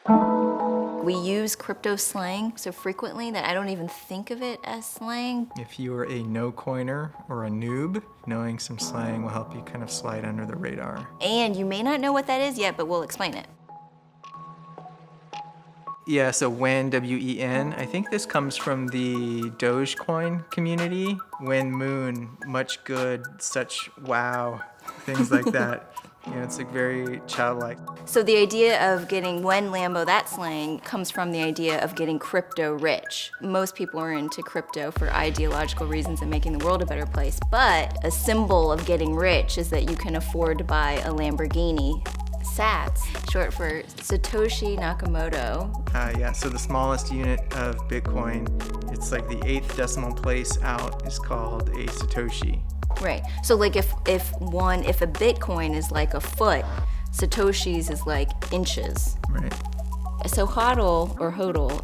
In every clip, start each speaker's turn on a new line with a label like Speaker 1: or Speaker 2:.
Speaker 1: We use crypto slang so frequently that I don't even think of it as slang.
Speaker 2: If you are a no-coiner or a noob, knowing some slang will help you kind of slide under the radar.
Speaker 1: And you may not know what that is yet, but we'll explain it.
Speaker 2: Yeah, so Wen, W-E-N, I think this comes from the Dogecoin community. Wen Moon, much good, such wow, things like that. You know, it's like very childlike.
Speaker 1: So the idea of getting when LAMBO, that slang, comes from the idea of getting crypto rich. Most people are into crypto for ideological reasons and making the world a better place, but a symbol of getting rich is that you can afford to buy a Lamborghini. Sats, short for Satoshi Nakamoto.
Speaker 2: Yeah, so the smallest unit of Bitcoin, it's like the 8th decimal place out is called a Satoshi.
Speaker 1: Right, so like if a Bitcoin is like a foot, Satoshis is like inches.
Speaker 2: Right.
Speaker 1: So hodl or hodl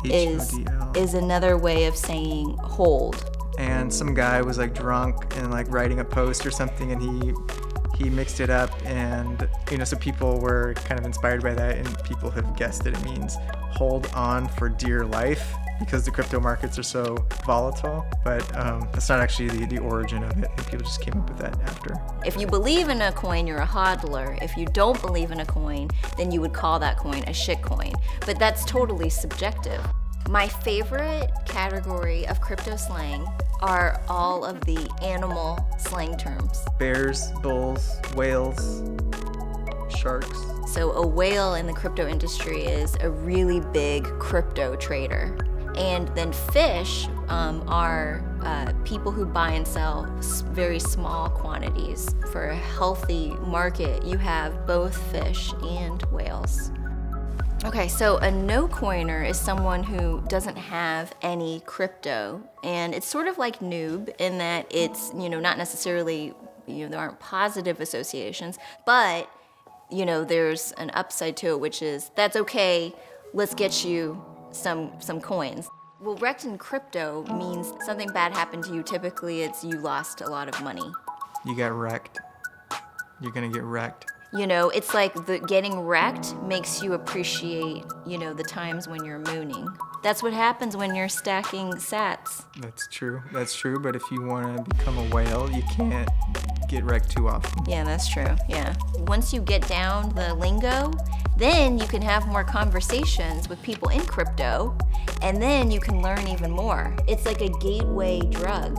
Speaker 1: is another way of saying hold.
Speaker 2: And some guy was like drunk and like writing a post or something, and he mixed it up, and so people were kind of inspired by that, and people have guessed that it means hold on for dear life because the crypto markets are so volatile, but that's not actually the origin of it, and people just came up with that after.
Speaker 1: If you believe in a coin, you're a hodler. If you don't believe in a coin, then you would call that coin a shit coin, but that's totally subjective. My favorite category of crypto slang are all of the animal slang terms.
Speaker 2: Bears, bulls, whales, sharks.
Speaker 1: So a whale in the crypto industry is a really big crypto trader. And then fish are people who buy and sell very small quantities. For a healthy market, you have both fish and whales. Okay, so a no-coiner is someone who doesn't have any crypto, and it's sort of like noob in that it's, not necessarily, there aren't positive associations, but, there's an upside to it, which is, that's okay, let's get you some coins. Well, wrecked in crypto means something bad happened to you. Typically, it's you lost a lot of money.
Speaker 2: You got wrecked. You're gonna get wrecked.
Speaker 1: It's like the getting wrecked makes you appreciate, the times when you're mooning. That's what happens when you're stacking sats.
Speaker 2: That's true, but if you wanna become a whale, you can't get wrecked too often.
Speaker 1: Yeah, that's true, yeah. Once you get down the lingo, then you can have more conversations with people in crypto, and then you can learn even more. It's like a gateway drug.